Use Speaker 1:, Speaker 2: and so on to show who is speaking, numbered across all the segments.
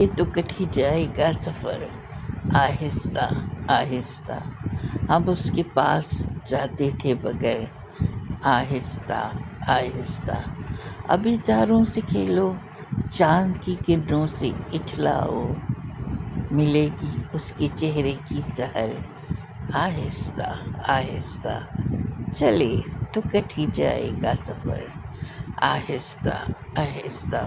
Speaker 1: ये तो कट ही जाएगा सफ़र आहिस्ता आहिस्ता। हम उसके पास जाते थे बगैर आहिस्ता आहिस्ता। अभी तारों से खेलो, चांद की किरणों से इठलाओ, मिलेगी उसके चेहरे की सहर आहिस्ता आहिस्ता। चले तो कट ही जाएगा सफ़र आहिस्ता आहिस्ता।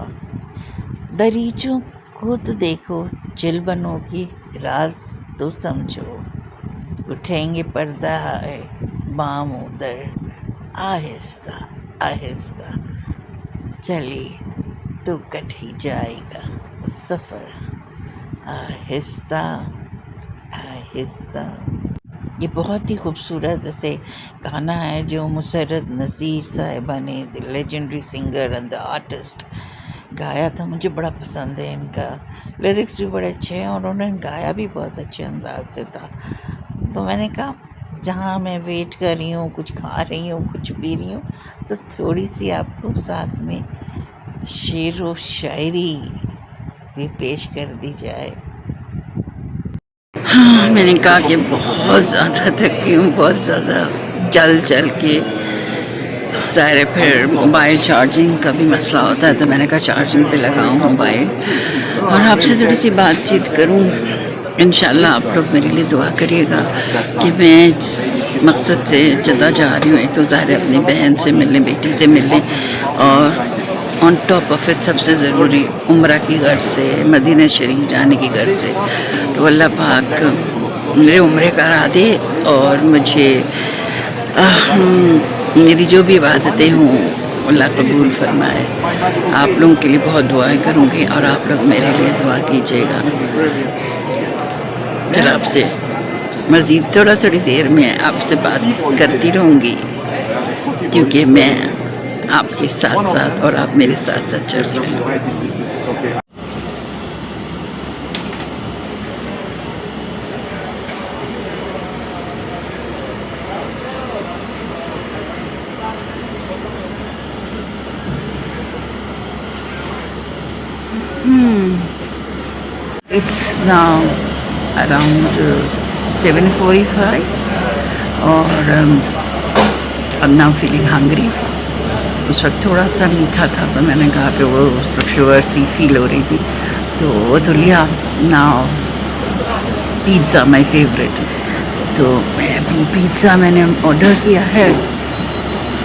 Speaker 1: दरीचों को तो देखो, चिलबनों की राज तो समझो, उठेंगे पर्दा है बाम उधर आहिस्ता आहिस्ता। चले तो कट ही जाएगा सफ़र आहिस्ता आहिस्ता। ये बहुत ही खूबसूरत से गाना है जो मुसर्रत नज़ीर साहिबा ने, the legendary singer and the artist, गाया था। मुझे बड़ा पसंद है इनका, लिरिक्स भी बड़े अच्छे हैं और उन्होंने गाया भी बहुत अच्छे अंदाज से था। तो मैंने कहा जहाँ मैं वेट कर रही हूँ, कुछ खा रही हूँ, कुछ पी रही हूँ, तो थोड़ी सी आपको साथ में शेर व शायरी भी पेश कर दी जाए। हाँ, मैंने कहा कि बहुत ज़्यादा थकी हूँ, बहुत ज़्यादा चल चल के। ज़ाहिर है फिर मोबाइल चार्जिंग का भी मसला होता है, तो मैंने कहा चार्जिंग पे लगाऊँ मोबाइल और आपसे थोड़ी सी बातचीत करूँ। इंशाल्लाह आप लोग मेरे लिए दुआ करिएगा कि मैं जिस मकसद से जदा जा रही हूँ, एक तो ज़ाहिर है अपनी बहन से मिलने, बेटी से मिलने, और ऑन टॉप ऑफ इट सबसे ज़रूरी उम्रा की गर्ज से, मदीना शरीफ जाने की गर्ज से। तो अल्लाह पाक मेरे उम्रे करा दे और मुझे मेरी जो भी इबादतें हों अल्लाह कबूल फरमाए। आप लोगों के लिए बहुत दुआएं करूँगी और आप लोग मेरे लिए दुआ कीजिएगा। फिर आपसे मज़ीद थोड़ी देर में आपसे बात करती रहूँगी, क्योंकि मैं आपके साथ साथ और आप मेरे साथ साथ चल रहे हैं। It's now around 7:45 और अब now feeling hungry। उस वक्त थोड़ा सा मीठा था तो मैंने कहा कि वो उस वक्त शुगर सी फील हो रही थी, तो वो तो लिया। नाउ पिज़्ज़ा माय फेवरेट, तो मैं अभी पिज़्ज़ा मैंने ऑर्डर किया है।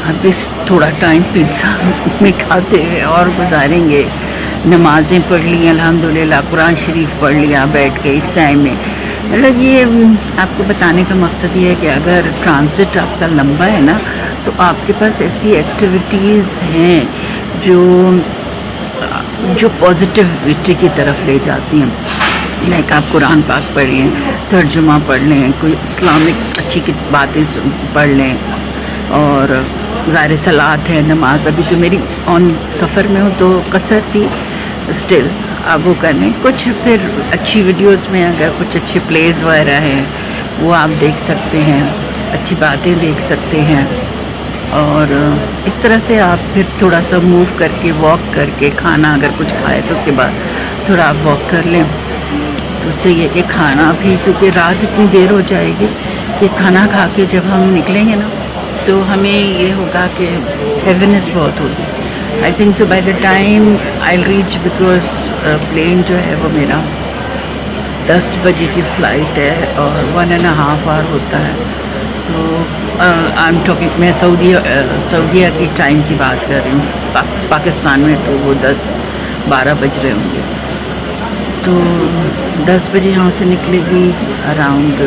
Speaker 1: अभी थोड़ा टाइम पिज़्ज़ा में खाते हुए और गुजारेंगे। नमाज़ें पढ़ ली अल्हम्दुलिल्लाह, कुरान शरीफ पढ़ लिया बैठ के इस टाइम में। मतलब ये आपको बताने का मकसद ये है कि अगर ट्रांजिट आपका लंबा है ना, तो आपके पास ऐसी एक्टिविटीज़ हैं जो पॉजिटिविटी की तरफ ले जाती हैं। लाइक आप कुरान पाक पढ़ें, तर्जुमा पढ़ लें, कोई इस्लामिक अच्छी बातें पढ़ लें, और ज़ाहिर सलात है, नमाज। अभी तो मेरी ऑन सफ़र में हूँ तो कसर थी, स्टिल अब वो करने कुछ। फिर अच्छी वीडियोस में अगर कुछ अच्छे प्लेस वगैरह हैं वो आप देख सकते हैं, अच्छी बातें देख सकते हैं, और इस तरह से आप फिर थोड़ा सा मूव करके, वॉक करके, खाना अगर कुछ खाए तो उसके बाद थोड़ा आप वॉक कर लें। तो उससे ये कि खाना भी, क्योंकि रात इतनी देर हो जाएगी कि खाना खा के जब हम निकलेंगे ना, तो हमें ये होगा कि हैवीनेस बहुत होगी। I think so by the time I reach, because plane जो है वो मेरा 10 बजे की फ़्लाइट है और 1.5 आवर होता है। तो आई एम टॉकिंग, मैं सऊदीया की टाइम की बात कर रही हूँ। पाकिस्तान में तो वो 10-12 बज रहे होंगे। तो 10 बजे यहाँ से निकलेगी, अराउंड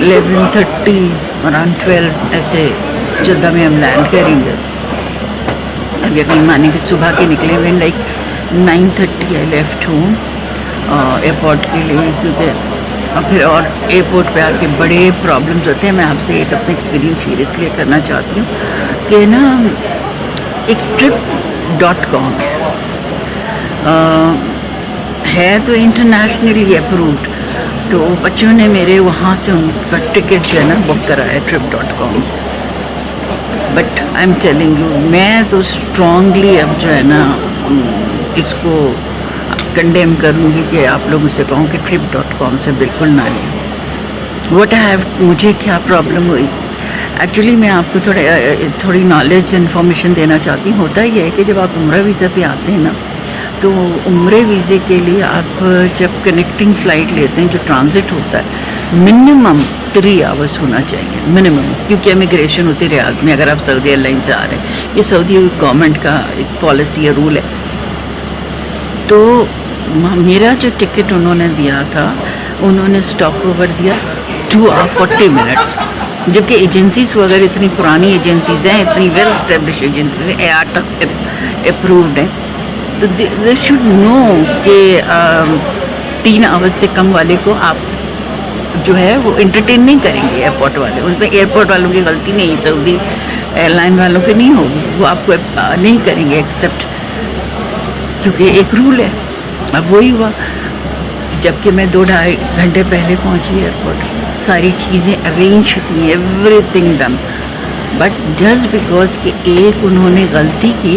Speaker 1: 11:30, अराउंड 12 ऐसे जद्दा में हम लैंड करेंगे। अब यकीन माने कि सुबह के निकले हुए, like 9:30 I left home airport के लिए, क्योंकि और फिर और एयरपोर्ट पे आके बड़े प्रॉब्लम्स होते हैं। मैं आपसे एक अपना एक्सपीरियंस शेयर इसलिए करना चाहती हूँ कि ना, एक trip.com है तो इंटरनेशनली अप्रूव्ड, तो बच्चों ने मेरे वहाँ से उनका टिकट जो है ना बुक कराया trip.com से। But I am telling you, मैं तो स्ट्रांगली अब जो है ना इसको कंडेम करूँगी कि आप लोगों से कहूँ कि trip.com से बिल्कुल ना लें। वट हैव मुझे क्या प्रॉब्लम हुई, एक्चुअली मैं आपको थोड़ी नॉलेज इन्फॉर्मेशन देना चाहती हूँ। होता ही है कि जब आप उम्रा वीज़ा पे आते हैं ना, तो उम्रे वीज़े के लिए आप जब कनेक्टिंग फ़्लाइट लेते हैं जो ट्रांजिट होता है, मिनिमम 3 आवर्स होना चाहिए मिनिमम, क्योंकि इमिग्रेशन होती है रियाद में अगर आप सऊदी एयरलाइन से आ रहे हैं। ये सऊदी गवर्नमेंट का एक पॉलिसी या रूल है। तो मेरा जो टिकट उन्होंने दिया था, उन्होंने स्टॉप ओवर दिया 2 आवर 40 मिनट्स, जबकि एजेंसीज वगैरह इतनी पुरानी एजेंसीज हैं, इतनी वेल स्टेब्लिश एजेंसीज हैं, एआटा अप्रूव्ड हैं, तो दे शुड नो कि 3 आवर्स से कम वाले को आप जो है वो एंटरटेन नहीं करेंगे एयरपोर्ट वाले। उसमें एयरपोर्ट वालों की गलती नहीं, सऊदी एयरलाइन वालों की नहीं होगी, वो आपको नहीं करेंगे एक्सेप्ट, क्योंकि एक रूल है। अब वही हुआ, जबकि मैं 2-2.5 घंटे पहले पहुंची एयरपोर्ट, सारी चीज़ें अरेंज थी, everything done, but just because कि एक उन्होंने गलती की,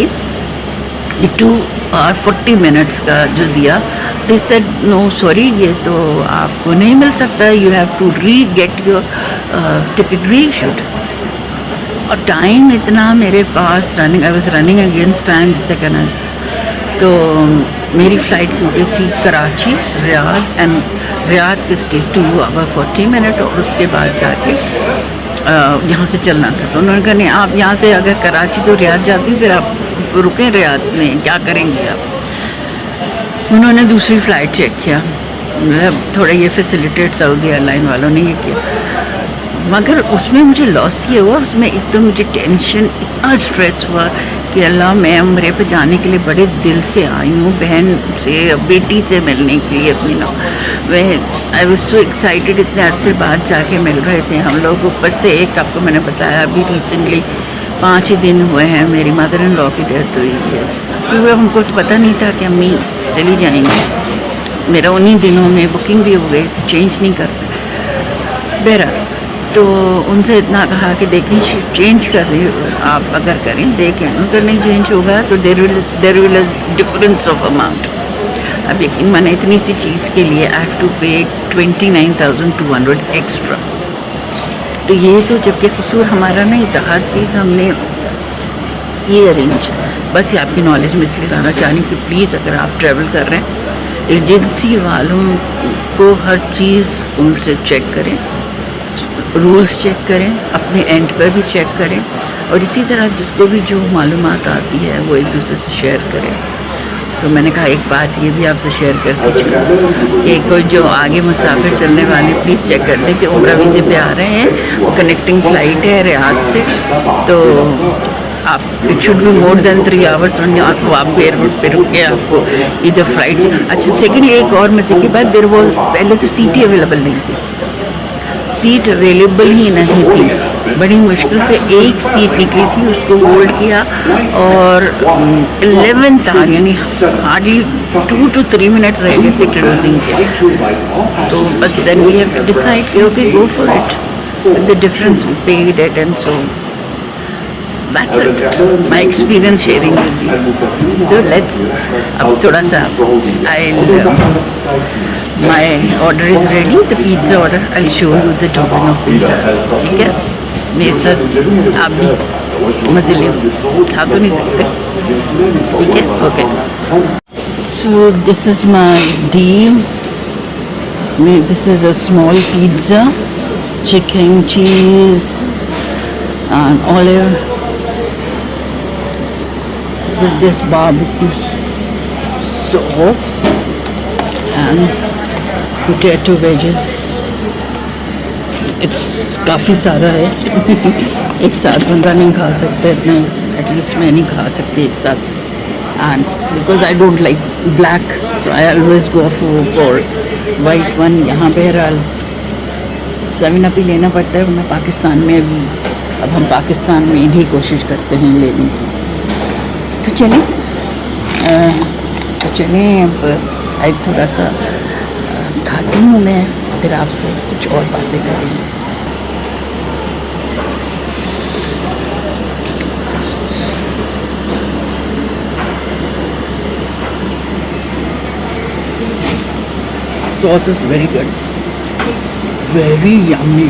Speaker 1: 2 और 40 मिनट्स का जो दिया, दे सेड नो सॉरी, ये तो आपको नहीं मिल सकता, you have to re get your ticket reissued. और टाइम इतना मेरे पास running, I was running against time जिसे कहना। तो मेरी फ़्लाइट क्योंकि थी कराची रियाद, एंड रियाद के स्टे 2 आवर 40 मिनट, और उसके बाद जाके यहाँ से चलना था। तो उन्होंने कहा नहीं, आप यहाँ से अगर कराची तो रियाद जाती, फिर आप रुकें रियाद में, क्या करेंगे आप। उन्होंने दूसरी फ़्लाइट चेक किया, मतलब थोड़ा ये फैसिलिटेट सऊदी एयरलाइन वालों ने ये किया, मगर उसमें मुझे लॉस ये हुआ, उसमें एक तो मुझे टेंशन, इतना स्ट्रेस हुआ कि अल्लाह, मैं उम्रे पे जाने के लिए बड़े दिल से आई हूँ, बहन से, बेटी से मिलने के लिए अपनी ना, मैं आई वॉज सो एक्साइटेड, इतने अरसे बाद जाके मिल रहे थे हम लोग। ऊपर से एक आपको मैंने बताया अभी रिसेंटली 5 ही दिन हुए हैं मेरी मदर इन लॉ की डेथ हुई है, क्योंकि हमको तो पता नहीं था कि अम्मी चली जाएंगी। मेरा उन्हीं दिनों में बुकिंग भी हो गई थी, चेंज नहीं कर बहरहाल। तो उनसे इतना कहा कि देखें चेंज कर रही आप अगर करें देखें, अगर नहीं चेंज होगा तो there will difference of amount. अब यकीन माने इतनी सी चीज़ के लिए आई हैव टू पे 29,200 एक्स्ट्रा। तो ये तो जबकि कसूर हमारा नहीं था, हर चीज़ हमने ये अरेंज, बस ये आपकी नॉलेज में इसलिए लाना चाह रही कि प्लीज़ अगर आप ट्रैवल कर रहे हैं, एजेंसी वालों को हर चीज़ उनसे चेक करें, रूल्स चेक करें, अपने एंड पर भी चेक करें, और इसी तरह जिसको भी जो मालूमात आती है वो एक दूसरे से शेयर करें। तो मैंने कहा एक बात ये भी आपसे शेयर करती चलूँ कि कोई जो आगे मुसाफिर चलने वाले प्लीज़ चेक कर लें कि उम्रा वीज़े पे आ रहे हैं, वो कनेक्टिंग फ़्लाइट है रियाद से, तो आप it should be more than 3 hours, आपको आप एयरपोर्ट पे रुक के आपको इधर फ्लाइट से। अच्छा, सेकंड एक और मजे की बात, देर वो पहले तो सीटें अवेलेबल नहीं थी, सीट अवेलेबल ही नहीं थी, बड़ी मुश्किल से एक सीट निकली थी, उसको होल्ड किया, और 11th आवर यानी हार्डली 2 to 3 मिनट्स रह गए थे क्लोजिंग के। तो बस then we have to decide कि okay go for it, the difference we paid it, and so that's it, my experience sharing with you. तो लेट्स अब थोड़ा सा my order is ready, the pizza order, I'll show you the Domino pizza, ठीक है। मेरे साथ आप भी मज़े ले, खा तो नहीं सकते, ठीक है, okay. So this is my deal, this is a small pizza, chicken, cheese and olive with this barbecue sauce and potato wages. It's काफ़ी सारा है एक साथ बंदा नहीं खा सकता इतना, एटलीस्ट मैं नहीं खा सकती एक साथ, and because I don't like black, तो I always go for white one. यहाँ पे बहरहाल 7 अप ही लेना पड़ता है, वरना पाकिस्तान में अभी, अब हम पाकिस्तान में इन्हीं कोशिश करते हैं लेने की। तो चलें अब आई थोड़ा सा खाती हूँ मैं, फिर आपसे कुछ और बातें करेंगे। Sauce is very good, very yummy,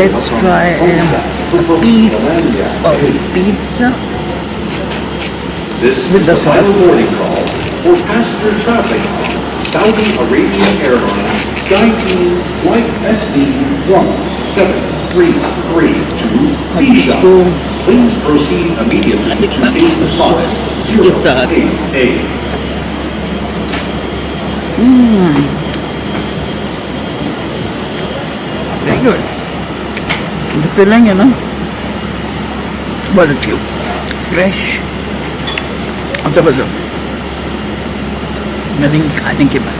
Speaker 1: Let's try a piece of pizza
Speaker 2: This
Speaker 1: with
Speaker 2: is
Speaker 1: the
Speaker 2: the final
Speaker 1: sauce.
Speaker 2: warning call for passenger traveling on Saudi Arabian Airlines SkyTeam Flight SB 1733 to Pisa.
Speaker 1: इसको
Speaker 2: Please proceed immediately to gate
Speaker 1: sauce के साथ
Speaker 2: 508A.
Speaker 1: very good. The filling, you know, बहुत अच्छी, fresh, जबरदस्त। मिलेंगे खाने के बाद।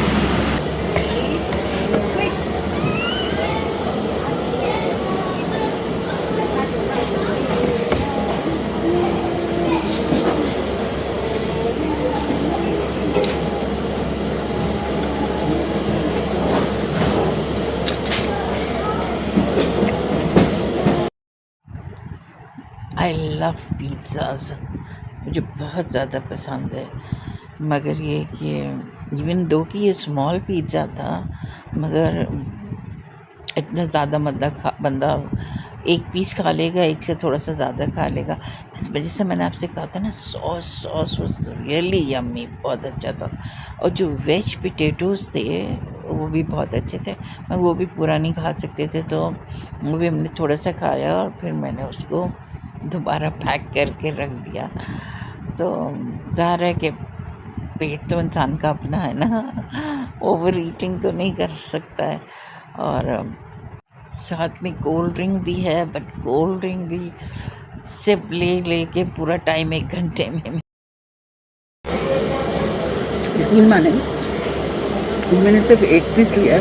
Speaker 1: आई लव पिज़्ज़ाज़, मुझे बहुत ज़्यादा पसंद है। मगर ये कि इवन दो कि ये स्मॉल पिज़्ज़ा था, मगर इतना ज़्यादा मतलब बंदा एक पीस खा लेगा, एक से थोड़ा सा ज़्यादा खा लेगा। इस वजह से मैंने आपसे कहा था ना, sauce sauce was really yummy, बहुत अच्छा था। और जो वेज पोटैटोज़ थे वो भी बहुत अच्छे थे, मगर वो भी पूरा नहीं खा सकते थे, तो वो भी हमने थोड़ा सा खाया और फिर मैंने उसको दोबारा पैक करके रख दिया। तो ज़ाहिर है कि पेट तो इंसान का अपना है ना, ओवर ईटिंग तो नहीं कर सकता है। और साथ में कोल्ड ड्रिंक भी है, बट कोल्ड ड्रिंक भी सिर्फ ले के पूरा टाइम 1 घंटे में, यकीन माने मैंने सिर्फ एक पीस लिया है।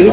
Speaker 1: एक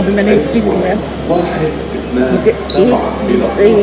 Speaker 1: अभी मैंने एक पीस लिया है,
Speaker 2: 127
Speaker 1: एक पीस से ही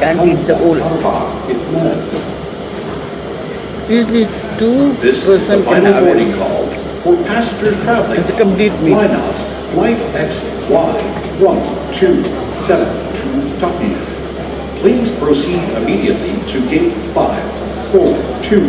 Speaker 1: can't eat the whole.
Speaker 2: 542.
Speaker 1: Usually 2
Speaker 2: This is the
Speaker 1: person can
Speaker 2: final
Speaker 1: have
Speaker 2: boarding
Speaker 1: it.
Speaker 2: call for passengers traveling
Speaker 1: It's a complete
Speaker 2: on
Speaker 1: meal.
Speaker 2: Flynas Flight XY1272 to Taif. Please proceed immediately to gate 542.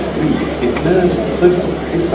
Speaker 2: F3209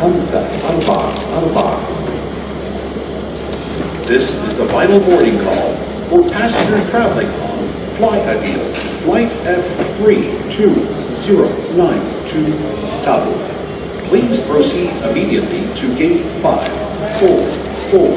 Speaker 2: 544. This is the final boarding call for passengers traveling on Flight Ideal Flight F3209 to Kabul. Please proceed immediately to gate 544.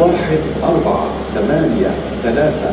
Speaker 2: 1483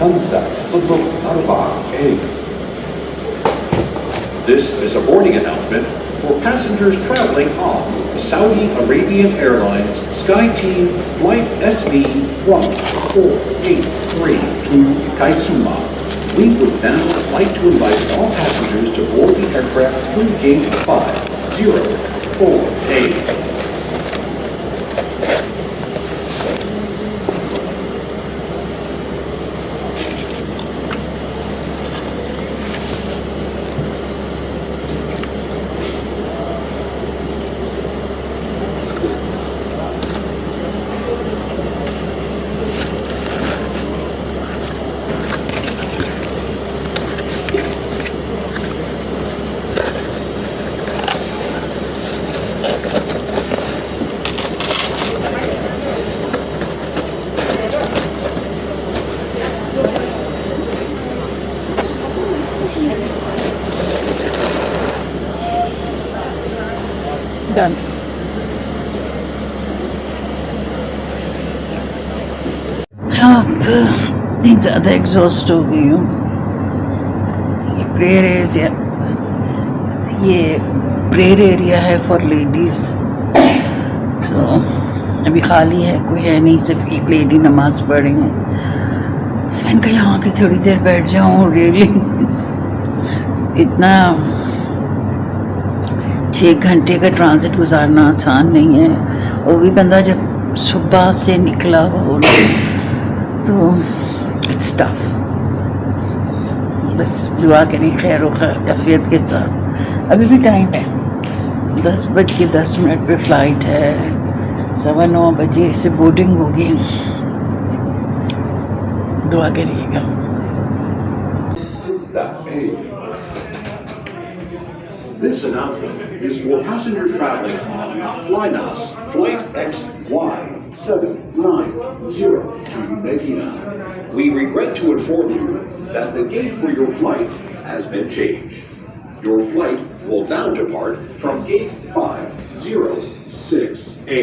Speaker 2: 504A. This is a boarding announcement for passengers traveling on Saudi Arabian Airlines SkyTeam Flight SB 1483 to Kaisuma. We would now like to invite all passengers to board the aircraft through gate 504A.
Speaker 1: Done. अब इतनी ज़्यादा exhaust हो गई हूँ। ये prayer area, ये prayer area है for ladies. सो अभी खाली है, कोई है नहीं, सिर्फ एक लेडी नमाज़ पढ़ रही है। मैंने कहा यहाँ पे थोड़ी देर बैठ जाऊँ। रियली इतना 6 घंटे का ट्रांजिट गुजारना आसान नहीं है, वो भी बंदा जब सुबह से निकला हो तो इट्स टफ। बस दुआ करें खैर व आफियत के साथ। अभी भी टाइम है, 10:10 पे फ़्लाइट है, 9:15 बजे से बोर्डिंग होगी। दुआ करिएगा।
Speaker 3: This announcement is for passengers traveling on Flynas Flight XY790 to Medina. We regret to inform you that the gate for your flight has been changed. Your flight will now depart from gate 506A.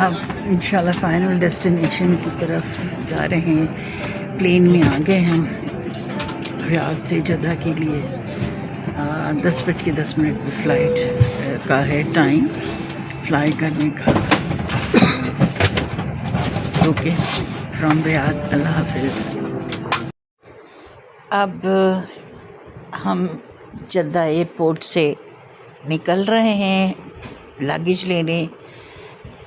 Speaker 1: अब इंशाल्लाह final destination की तरफ जा रहे हैं। Plane में आ गए हम रियाद से जद्दा के लिए। 10:10 पे फ़्लाइट का है टाइम फ्लाई करने का। ओके, फ्रॉम रियाद, अल्लाह हाफिज़। अब हम जद्दा एयरपोर्ट से निकल रहे हैं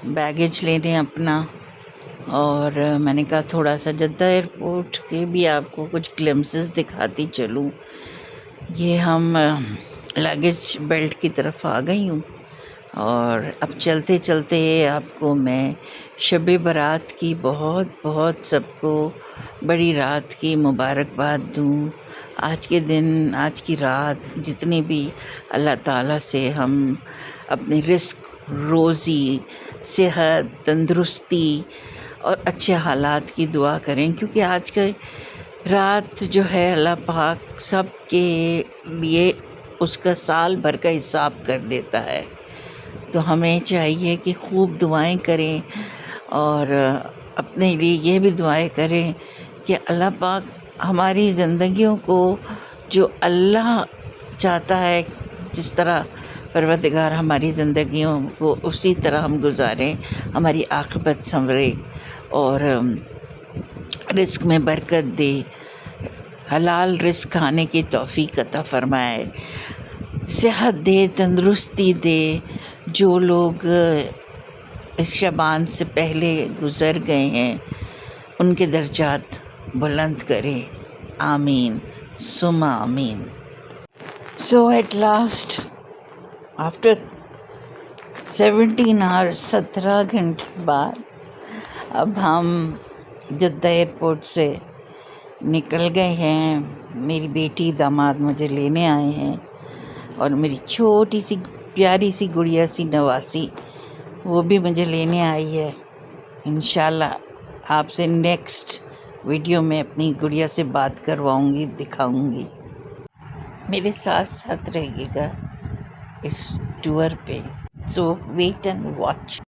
Speaker 1: बैगेज लेने अपना। और मैंने कहा थोड़ा सा जद्दा एयरपोर्ट के भी आपको कुछ ग्लिम्पसेस दिखाती चलूँ। ये हम लगेज बेल्ट की तरफ आ गई हूँ और अब चलते चलते आपको मैं शब बारात की बहुत बहुत सबको बड़ी रात की मुबारकबाद दूँ। आज के दिन, आज की रात जितने भी अल्लाह ताला से हम अपने रिस्क, रोज़ी, सेहत, तंदुरुस्ती और अच्छे हालात की दुआ करें, क्योंकि आज का रात जो है अल्लाह पाक सब के लिए उसका साल भर का हिसाब कर देता है। तो हमें चाहिए कि खूब दुआएं करें और अपने लिए ये भी दुआएं करें कि अल्लाह पाक हमारी ज़िंदगियों को जो अल्लाह चाहता है, जिस तरह परवरदिगार हमारी ज़िंदगियों को उसी तरह हम गुजारें, हमारी आक़िबत संवरे और रिस्क में बरकत दे, हलाल रिस्क खाने की तौफ़ीक अता फ़रमाए, सेहत दे, तंदुरुस्ती दे। जो लोग इस शबान से पहले गुज़र गए हैं उनके दर्जात बुलंद करे, आमीन सुमा आमीन। सो एट लास्ट आफ्टर 17 आवर्स, 17 घंटे बाद अब हम जद्दा एयरपोर्ट से निकल गए हैं। मेरी बेटी दामाद मुझे लेने आए हैं और मेरी छोटी सी प्यारी सी गुड़िया सी नवासी, वो भी मुझे लेने आई है। इंशाल्लाह आपसे नेक्स्ट वीडियो में अपनी गुड़िया से बात करवाऊंगी, दिखाऊंगी। मेरे साथ साथ रहिएगा इस टूर पे। सो वेट एंड वॉच।